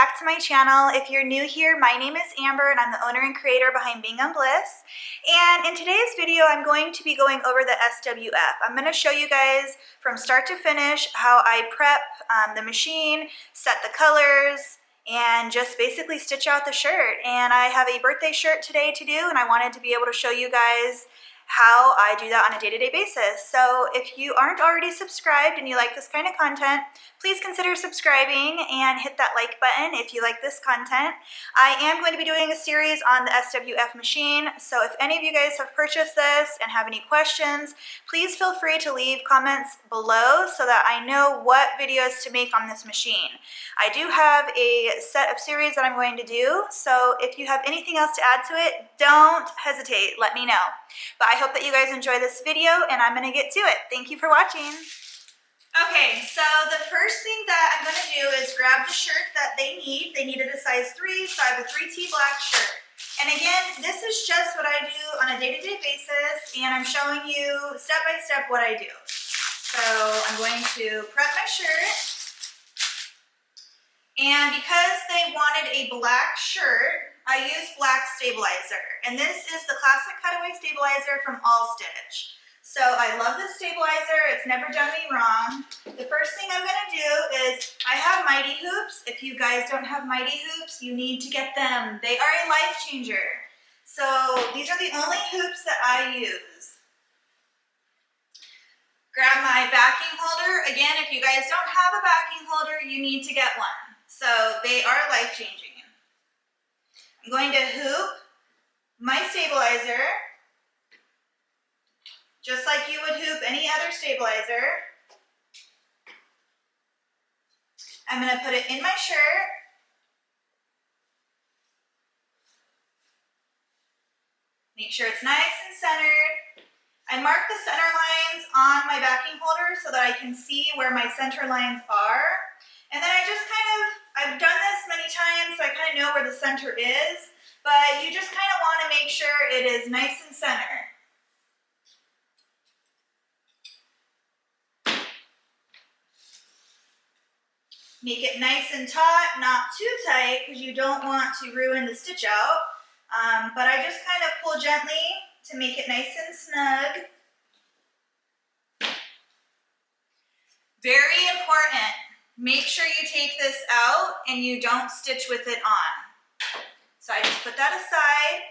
back to my channel. If you're new here, my name is Amber and I'm the owner and creator behind Being on Bliss. And in today's video, I'm going to be going over the SWF. I'm going to show you guys from start to finish how I prep the machine, set the colors, and just basically stitch out the shirt. And I have a birthday shirt today to do, and I wanted to be able to show you guys how I do that on a day-to-day basis. So if you aren't already subscribed and you like this kind of content, please consider subscribing and hit that like button if you like this content. I am going to be doing a series on the SWF machine, so if any of you guys have purchased this and have any questions, please feel free to leave comments below so that I know what videos to make on this machine. I do have a set of series that I'm going to do, so if you have anything else to add to it, don't hesitate, let me know. But I hope that you guys enjoy this video, and I'm going to get to it. Thank you for watching. Okay, so the first thing that I'm going to do is grab the shirt that they need. They needed a size 3, so I have a 3T black shirt. And again, this is just what I do on a day-to-day basis, and I'm showing you step by step what I do. So I'm going to prep my shirt. And because they wanted a black shirt, I used black stabilizer. And this is the classic cutaway stabilizer from ALLSTITCH. So I love this stabilizer, it's never done me wrong. The first thing I'm gonna do is, I have Mighty Hoops. If you guys don't have Mighty Hoops, you need to get them. They are a life changer. So these are the only hoops that I use. Grab my backing holder. Again, if you guys don't have a backing holder, you need to get one. So they are life changing. I'm going to hoop my stabilizer, just like you would hoop any other stabilizer. I'm going to put it in my shirt. Make sure it's nice and centered. I mark the center lines on my backing holder so that I can see where my center lines are. And then I just I've done this many times, so I kind of know where the center is, but you just kind of want to make sure it is nice and centered. Make it nice and taut, not too tight, because you don't want to ruin the stitch out. But I just kind of pull gently to make it nice and snug. Very important. Make sure you take this out and you don't stitch with it on. So I just put that aside.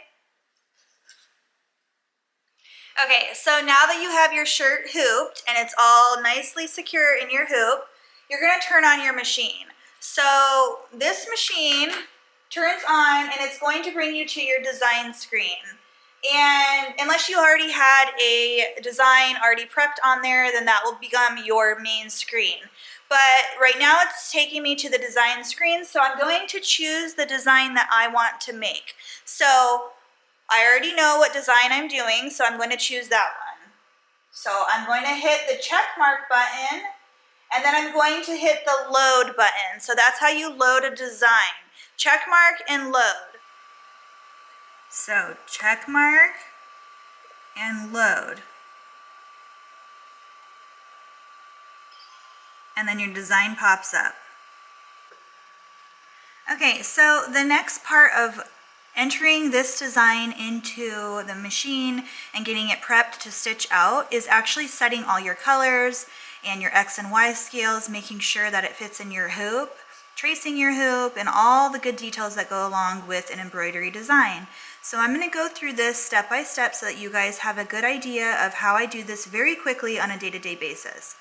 Okay, so now that you have your shirt hooped and it's all nicely secure in your hoop, you're going to turn on your machine. So this machine turns on and it's going to bring you to your design screen. And unless you already had a design already prepped on there, then that will become your main screen. But right now it's taking me to the design screen, so I'm going to choose the design that I want to make. So I already know what design I'm doing, so I'm going to choose that one. So I'm going to hit the check mark button, and then I'm going to hit the load button. So that's how you load a design. Check mark and load. So check mark and load. And then your design pops up. Okay, so the next part of entering this design into the machine and getting it prepped to stitch out is actually setting all your colors and your X and Y scales, making sure that it fits in your hoop, tracing your hoop, and all the good details that go along with an embroidery design. So I'm going to go through this step by step so that you guys have a good idea of how I do this very quickly on a day-to-day basis.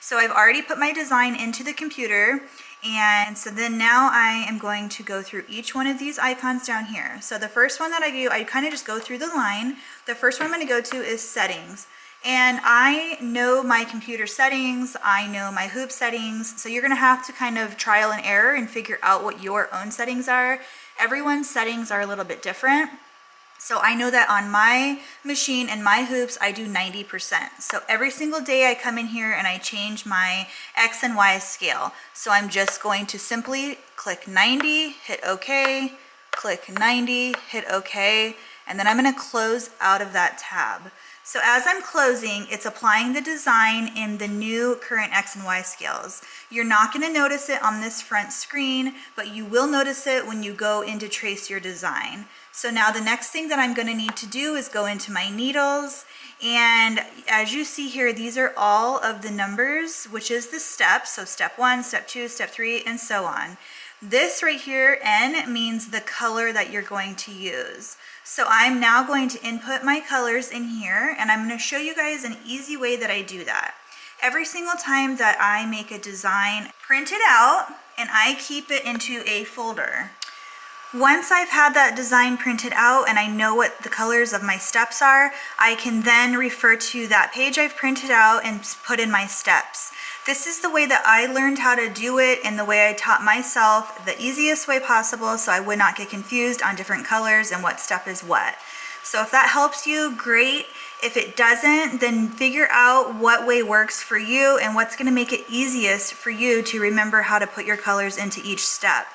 So I've already put my design into the computer, and so then now I am going to go through each one of these icons down here. So the first one that I do, I kind of just go through the line. The first one I'm going to go to is settings. And I know my computer settings, I know my hoop settings, so you're going to have to kind of trial and error and figure out what your own settings are. Everyone's settings are a little bit different. So I know that on my machine and my hoops, I do 90%. So every single day I come in here and I change my X and Y scale. So I'm just going to simply click 90, hit OK, click 90, hit OK, and then I'm going to close out of that tab. So as I'm closing, it's applying the design in the new current X and Y scales. You're not going to notice it on this front screen, but you will notice it when you go in to trace your design. So now the next thing that I'm going to need to do is go into my needles. And as you see here, these are all of the numbers, which is the steps. So step 1, step 2, step 3, and so on. This right here, N, means the color that you're going to use. So I'm now going to input my colors in here, and I'm going to show you guys an easy way that I do that. Every single time that I make a design, print it out, and I keep it into a folder. Once I've had that design printed out and I know what the colors of my steps are, I can then refer to that page I've printed out and put in my steps. This is the way that I learned how to do it and the way I taught myself, the easiest way possible, so I would not get confused on different colors and what step is what. So if that helps you, great. If it doesn't, then figure out what way works for you and what's going to make it easiest for you to remember how to put your colors into each step.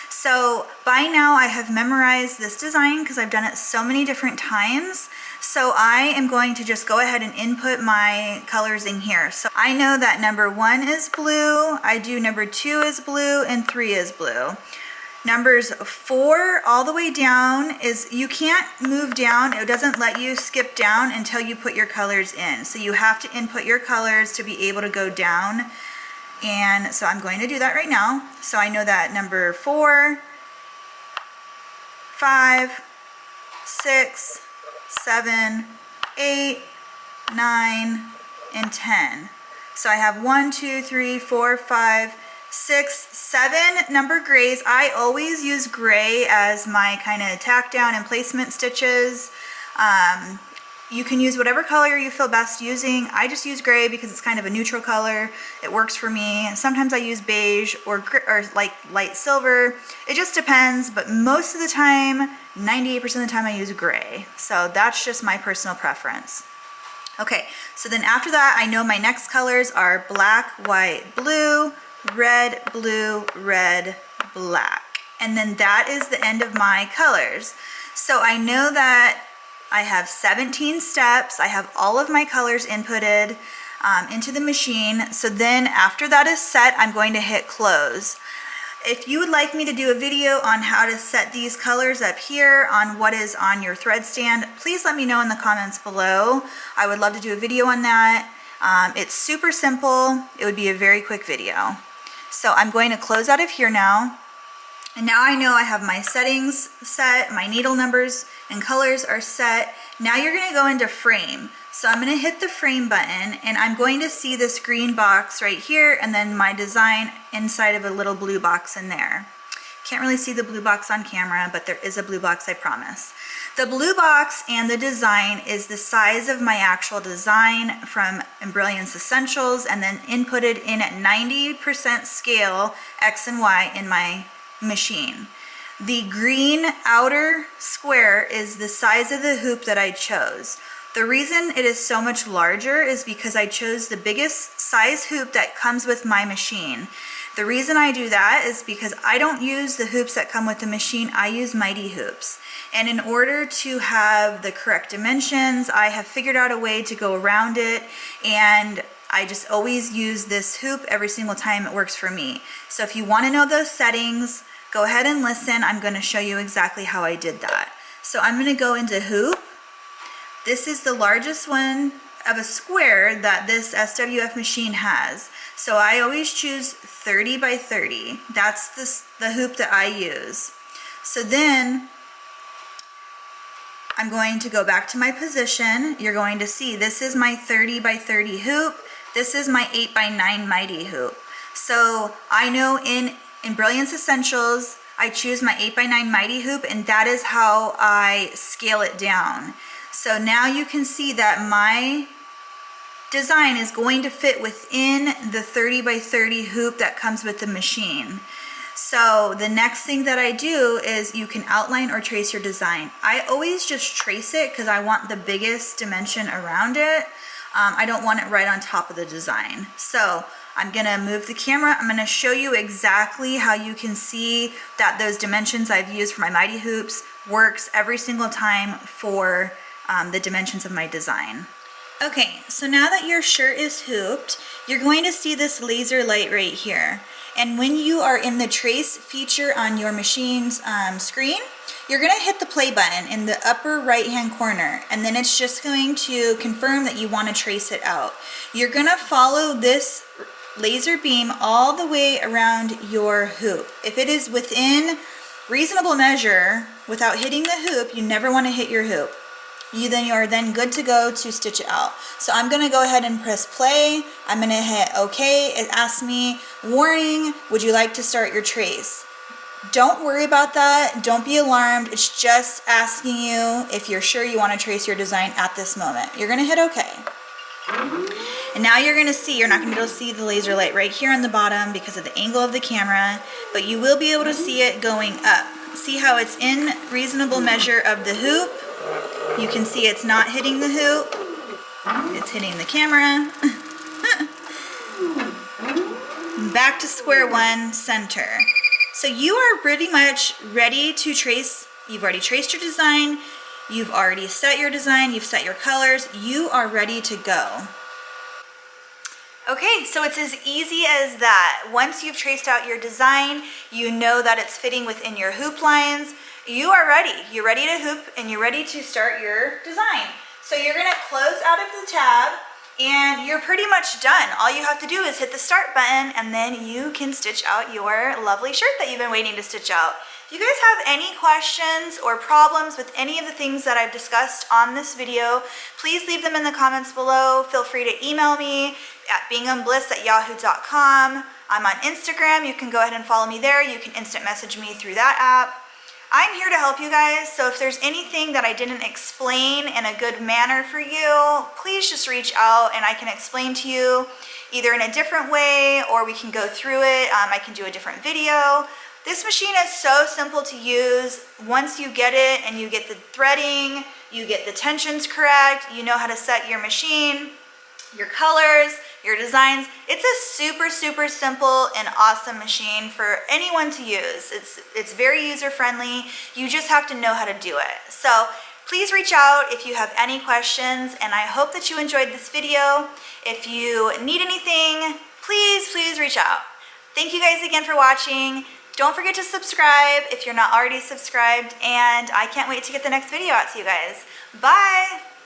So by now I have memorized this design because I've done it so many different times. So I am going to just go ahead and input my colors in here. So I know that number 1 is blue, I do number 2 is blue, and 3 is blue. Numbers 4 all the way down is, you can't move down, it doesn't let you skip down until you put your colors in. So you have to input your colors to be able to go down. And so I'm going to do that right now. So I know that number 4, 5, 6, 7, 8, 9, and 10. So I have 1, 2, 3, 4, 5, 6, 7 number grays. I always use gray as my kind of tack down and placement stitches. You can use whatever color you feel best using. I just use gray because it's kind of a neutral color. It works for me. Sometimes I use beige or like light silver. It just depends, but most of the time, 98% of the time I use gray. So that's just my personal preference. Okay, so then after that, I know my next colors are black, white, blue, red, blue, red, black. And then that is the end of my colors. So I know that I have 17 steps. I have all of my colors inputted into the machine. So then after that is set, I'm going to hit close. If you would like me to do a video on how to set these colors up here on what is on your thread stand, please let me know in the comments below. I would love to do a video on that. It's super simple. It would be a very quick video. So I'm going to close out of here now. And now I know I have my settings set, my needle numbers and colors are set. Now you're going to go into frame. So I'm going to hit the frame button and I'm going to see this green box right here and then my design inside of a little blue box in there. Can't really see the blue box on camera, but there is a blue box, I promise. The blue box and the design is the size of my actual design from Embroidery Essentials and then inputted in at 90% scale X and Y in my machine. The green outer square is the size of the hoop that I chose. The reason it is so much larger is because I chose the biggest size hoop that comes with my machine. The reason I do that is because I don't use the hoops that come with the machine, I use mighty hoops. And in order to have the correct dimensions, I have figured out a way to go around it, and I just always use this hoop every single time it works for me. So if you want to know those settings, go ahead and listen. I'm going to show you exactly how I did that. So I'm going to go into hoop. This is the largest one of a square that this SWF machine has. So I always choose 30 by 30. That's the hoop that I use. So then I'm going to go back to my position. You're going to see this is my 30 by 30 hoop. This is my 8 by 9 mighty hoop. So I know in Brilliance Essentials, I choose my 8 by 9 mighty hoop, and that is how I scale it down. So now you can see that my design is going to fit within the 30 by 30 hoop that comes with the machine. So the next thing that I do is you can outline or trace your design. I always just trace it because I want the biggest dimension around it. I don't want it right on top of the design. So I'm gonna move the camera. I'm gonna show you exactly how you can see that those dimensions I've used for my mighty hoops works every single time for the dimensions of my design. Okay, so now that your shirt is hooped, you're going to see this laser light right here. And when you are in the trace feature on your machine's screen, you're going to hit the play button in the upper right hand corner, and then it's just going to confirm that you want to trace it out. You're going to follow this laser beam all the way around your hoop. If it is within reasonable measure without hitting the hoop, you never want to hit your hoop. You are then good to go to stitch it out. So I'm going to go ahead and press play. I'm going to hit OK. It asks me, warning, would you like to start your trace? Don't worry about that. Don't be alarmed. It's just asking you if you're sure you want to trace your design at this moment. You're going to hit OK. And now you're going to see, you're not going to be able to see the laser light right here on the bottom because of the angle of the camera, but you will be able to see it going up. See how it's in reasonable measure of the hoop? You can see it's not hitting the hoop. It's hitting the camera. Back to square one, center. So you are pretty much ready to trace. You've already traced your design. You've already set your design. You've set your colors. You are ready to go. Okay, so it's as easy as that. Once you've traced out your design, you know that it's fitting within your hoop lines. You are ready. You're ready to hoop and you're ready to start your design. So you're gonna close out of the tab and you're pretty much done. All you have to do is hit the start button and then you can stitch out your lovely shirt that you've been waiting to stitch out. If you guys have any questions or problems with any of the things that I've discussed on this video, please leave them in the comments below. Feel free to email me at binghambliss@yahoo.com. I'm on Instagram. You can go ahead and follow me there. You can instant message me through that app. I'm here to help you guys, so if there's anything that I didn't explain in a good manner for you, please just reach out and I can explain to you either in a different way or we can go through it. I can do a different video. This machine is so simple to use. Once you get it and you get the threading, you get the tensions correct, you know how to set your machine, your colors, your designs. It's a super, super simple and awesome machine for anyone to use. It's very user-friendly. You just have to know how to do it. So please reach out if you have any questions, and I hope that you enjoyed this video. If you need anything, please reach out. Thank you guys again for watching. Don't forget to subscribe if you're not already subscribed, and I can't wait to get the next video out to you guys. Bye!